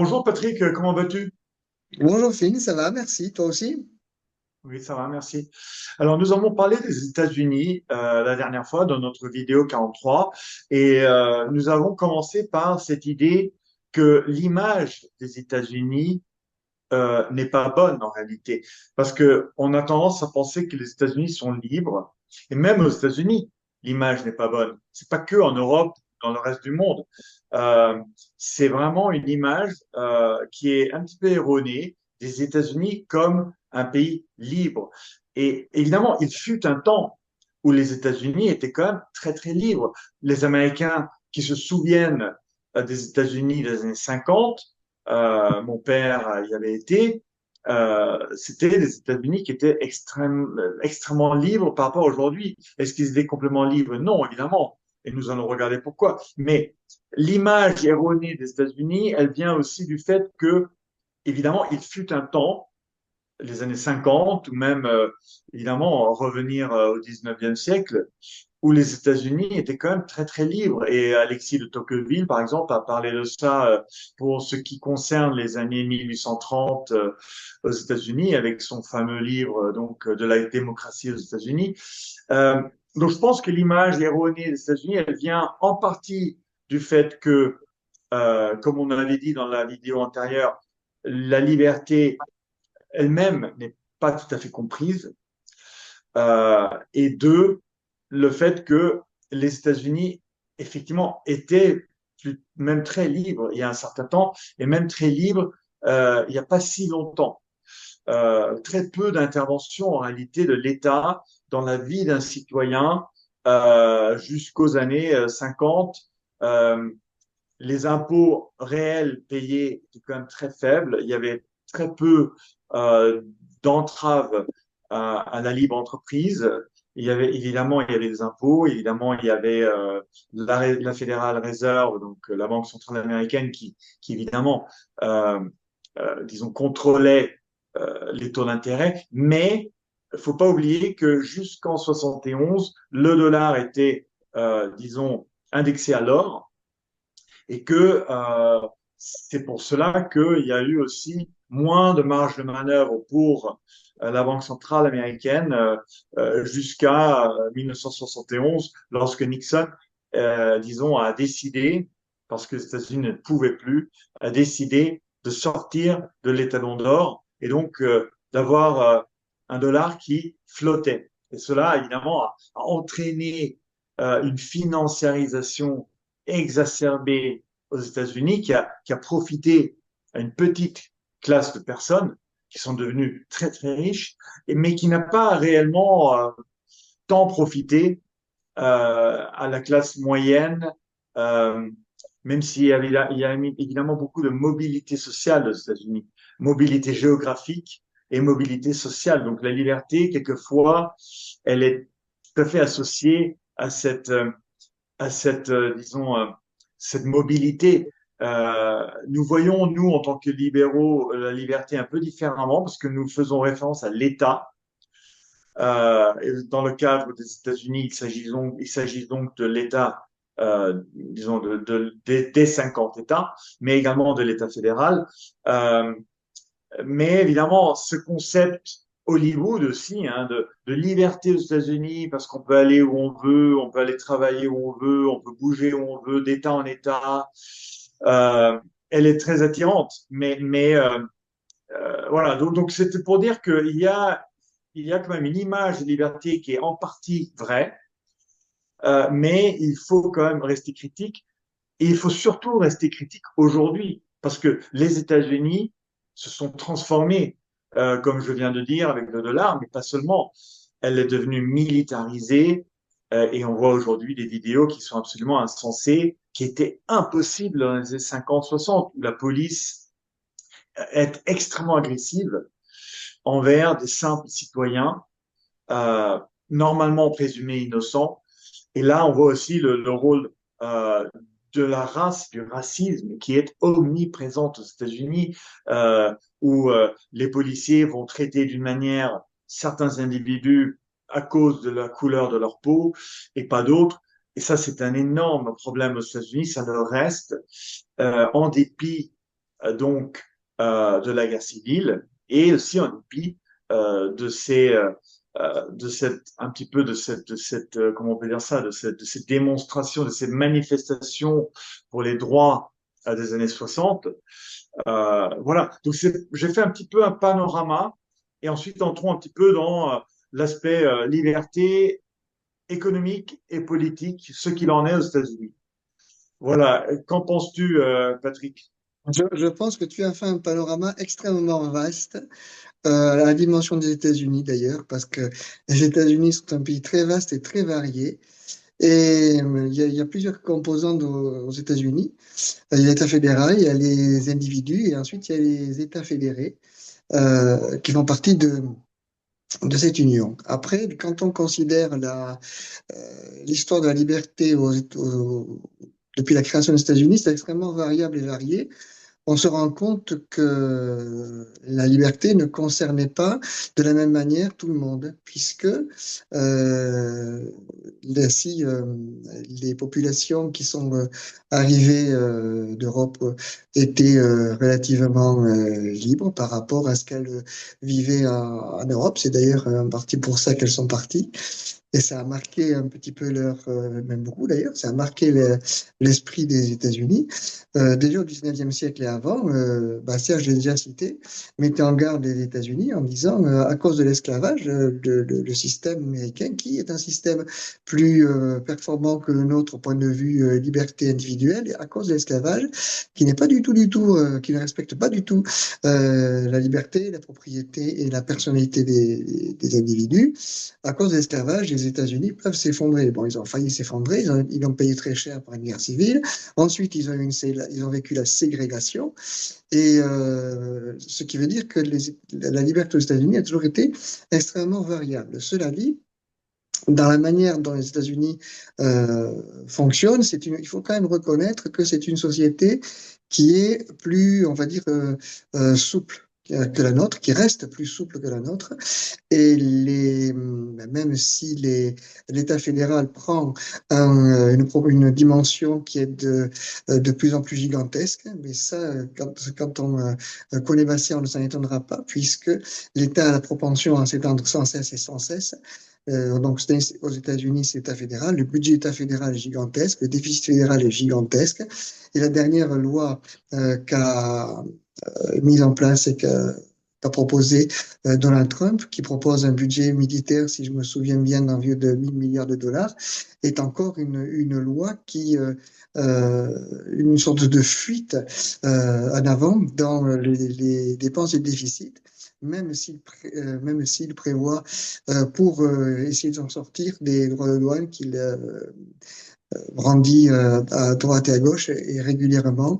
Bonjour Patrick, comment vas-tu? Bonjour Phil, ça va, merci. Toi aussi? Oui, ça va, merci. Alors, nous avons parlé des États-Unis la dernière fois dans notre vidéo 43 et nous avons commencé par cette idée que l'image des États-Unis n'est pas bonne en réalité, parce que on a tendance à penser que les États-Unis sont libres et même aux États-Unis, l'image n'est pas bonne. C'est pas que en Europe, dans le reste du monde. Euh, c'est vraiment une image qui est un petit peu erronée des États-Unis comme un pays libre. Et évidemment, il fut un temps où les États-Unis étaient quand même très très libres. Les Américains qui se souviennent des États-Unis des années 50, mon père y avait été, c'était les États-Unis qui étaient extrêmement libres par rapport à aujourd'hui. Est-ce qu'ils étaient complètement libres? Non, évidemment. Et nous allons regarder pourquoi. Mais l'image erronée des États-Unis, elle vient aussi du fait que, évidemment, il fut un temps, les années 50, ou même, évidemment, revenir au 19e siècle, où les États-Unis étaient quand même très très libres. Et Alexis de Tocqueville, par exemple, a parlé de ça pour ce qui concerne les années 1830 aux États-Unis, avec son fameux livre de la démocratie aux États-Unis. Euh, donc je pense que l'image erronée des États-Unis, elle vient en partie du fait que, comme on avait dit dans la vidéo antérieure, la liberté elle-même n'est pas tout à fait comprise. Et deux, le fait que les États-Unis, effectivement, étaient même très libres il y a un certain temps, et même très libres il n'y a pas si longtemps. Très peu d'intervention en réalité de l'État dans la vie d'un citoyen jusqu'aux années 50. Euh, les impôts réels payés étaient quand même très faibles. Il y avait très peu d'entraves à la libre entreprise. Il y avait évidemment il y avait des impôts, évidemment il y avait la Federal Reserve, donc la Banque centrale américaine, qui évidemment euh, disons contrôlait les taux d'intérêt. Mais il faut pas oublier que jusqu'en 71, le dollar était disons indexé à l'or et que c'est pour cela qu'il y a eu aussi moins de marge de manœuvre pour la Banque centrale américaine jusqu'à 1971, lorsque Nixon, disons, a décidé, parce que les États-Unis ne pouvaient plus, a décidé de sortir de l'étalon d'or et donc d'avoir un dollar qui flottait. Et cela, évidemment, a entraîné une financiarisation exacerbée aux États-Unis qui a profité à une petite classe de personnes qui sont devenues très très riches, mais qui n'a pas réellement tant profité à la classe moyenne, euh, même s'il y, avait, il y a évidemment beaucoup de mobilité sociale aux États-Unis, mobilité géographique et mobilité sociale. Donc la liberté, quelquefois, elle est tout à fait associée à cette disons, cette mobilité. Nous voyons, nous, en tant que libéraux, la liberté un peu différemment parce que nous faisons référence à l'État. Et dans le cadre des États-Unis, il s'agit donc de l'État, disons, des 50 États, mais également de l'État fédéral. Euh, mais évidemment, ce concept Hollywood aussi, hein, de liberté aux États-Unis, parce qu'on peut aller où on veut, on peut aller travailler où on veut, on peut bouger où on veut, d'État en État, euh, elle est très attirante. Mais voilà, donc c'était pour dire qu'il y a quand même une image de liberté qui est en partie vraie, mais il faut quand même rester critique. Et il faut surtout rester critique aujourd'hui, parce que les États-Unis se sont transformés, comme je viens de dire, avec le dollar, mais pas seulement. Elle est devenue militarisée, et on voit aujourd'hui des vidéos qui sont absolument insensées, qui étaient impossibles dans les années 50-60, où la police est extrêmement agressive envers des simples citoyens, euh, normalement présumés innocents. Et là, on voit aussi le rôle de la race, du racisme qui est omniprésent aux États-Unis, où les policiers vont traiter d'une manière certains individus à cause de la couleur de leur peau et pas d'autres. Et ça, c'est un énorme problème aux États-Unis. Ça le reste en dépit de la guerre civile et aussi en dépit de un petit peu comment on peut dire ça, de cette démonstration, de cette manifestation pour les droits des années 60. Voilà. Donc j'ai fait un petit peu un panorama et ensuite entrons un petit peu dans l'aspect liberté économique et politique, ce qu'il en est aux États-Unis. Voilà. Qu'en penses-tu, Patrick? Je pense que tu as fait un panorama extrêmement vaste, à la dimension des États-Unis d'ailleurs, parce que les États-Unis sont un pays très vaste et très varié. Et il y a plusieurs composantes aux États-Unis. Il y a l'État fédéral, il y a les individus, et ensuite il y a les États fédérés qui font partie de cette union. Après, quand on considère l'histoire de la liberté depuis la création des États-Unis, c'est extrêmement variable et varié. On se rend compte que la liberté ne concernait pas de la même manière tout le monde, puisque si les populations qui sont arrivées d'Europe étaient relativement libres par rapport à ce qu'elles vivaient en Europe, c'est d'ailleurs en partie pour ça qu'elles sont parties. Et ça a marqué un petit peu même beaucoup d'ailleurs, ça a marqué l'esprit des États-Unis. Déjà au 19e siècle et avant, Serge, je l'ai déjà cité, mettait en garde les États-Unis en disant, à cause de l'esclavage, le système américain, qui est un système plus performant que le nôtre au point de vue liberté individuelle, et à cause de l'esclavage, qui n'est pas qui ne respecte pas du tout la liberté, la propriété et la personnalité des individus, à cause de l'esclavage, les États-Unis peuvent s'effondrer. Bon, ils ont failli s'effondrer, ils ont payé très cher par une guerre civile. Ensuite, ils ont vécu la ségrégation. Et ce qui veut dire que la liberté aux États-Unis a toujours été extrêmement variable. Cela dit, dans la manière dont les États-Unis fonctionnent, il faut quand même reconnaître que c'est une société qui est plus, on va dire, souple que la nôtre, qui reste plus souple que la nôtre. Et même si l'État fédéral prend une dimension qui est de plus en plus gigantesque, mais ça, quand on connaît Bastien, on ne s'en étonnera pas, puisque l'État a la propension à s'étendre sans cesse et sans cesse. Donc, aux États-Unis, c'est l'État fédéral. Le budget État fédéral est gigantesque. Le déficit fédéral est gigantesque. Et la dernière loi qu'a mise en place et qu'a proposé Donald Trump, qui propose un budget militaire, si je me souviens bien, d'environ de 1000 milliards de dollars, est encore une loi qui une sorte de fuite en avant dans les dépenses et le déficit, même s'il prévoit pour essayer de s'en sortir des droits de douane qu'il brandit à droite et à gauche et régulièrement,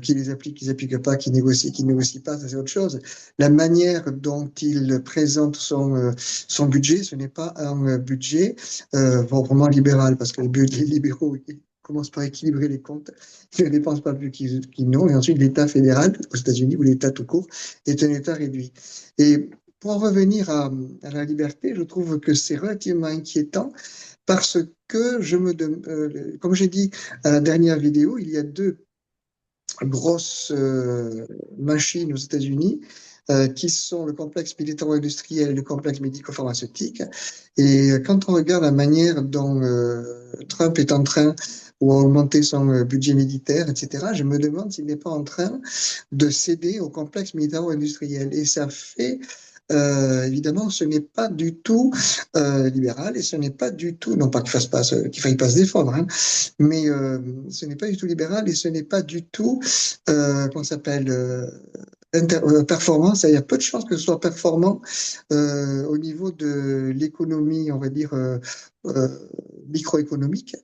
qui les applique, qui les applique pas, qui négocie pas, ça c'est autre chose. La manière dont il présente son budget, ce n'est pas un budget vraiment libéral, parce que les libéraux ils commencent par équilibrer les comptes, ils ne dépensent pas plus qu'ils n'ont, et ensuite l'État fédéral, aux États-Unis, ou l'État tout court, est un État réduit. Et pour en revenir à la liberté, je trouve que c'est relativement inquiétant parce que comme j'ai dit à la dernière vidéo, il y a deux grosses machines aux États-Unis qui sont le complexe militaro-industriel et le complexe médico-pharmaceutique. Et quand on regarde la manière dont Trump est en train ou a augmenté son budget militaire, etc., je me demande s'il n'est pas en train de céder au complexe militaro-industriel. Et ça fait évidemment, ce n'est pas du tout libéral et ce n'est pas du tout, non pas qu'il faille pas se défendre, hein, mais ce n'est pas du tout libéral et ce n'est pas du tout, comment ça s'appelle, performant. Il y a peu de chances que ce soit performant au niveau de l'économie, on va dire, euh, microéconomique,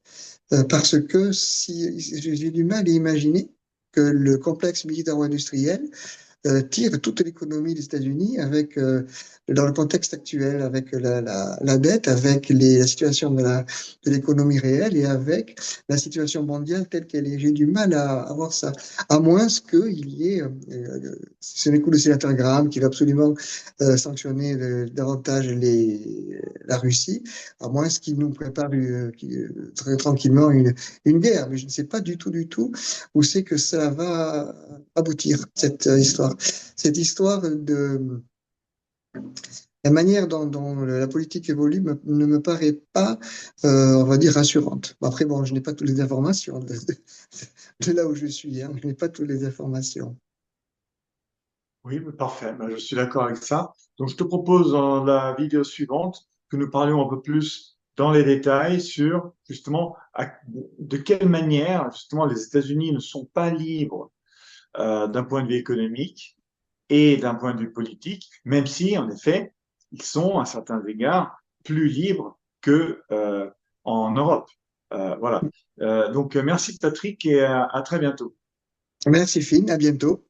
parce que si j'ai du mal à imaginer que le complexe militaro-industriel tire toute l'économie des États-Unis avec, dans le contexte actuel, avec la dette, avec la situation de l'économie réelle et avec la situation mondiale telle qu'elle est. J'ai du mal à voir ça, à moins qu'il y ait, ce n'est que le sénateur Graham qui va absolument sanctionner davantage la Russie, à moins qu'il nous prépare très tranquillement une guerre. Mais je ne sais pas du tout où c'est que ça va aboutir, cette histoire. Cette histoire de la manière dont la politique évolue ne me paraît pas, on va dire, rassurante. Après, bon, je n'ai pas toutes les informations de là où je suis, hein. Je n'ai pas toutes les informations. Oui, mais parfait. Ben, je suis d'accord avec ça. Donc, je te propose dans la vidéo suivante que nous parlions un peu plus dans les détails sur justement de quelle manière justement les États-Unis ne sont pas libres d'un point de vue économique et d'un point de vue politique, même si en effet ils sont à certains égards plus libres que en Europe. Voilà. Donc, merci Patrick et à très bientôt. Merci, Finn. À bientôt.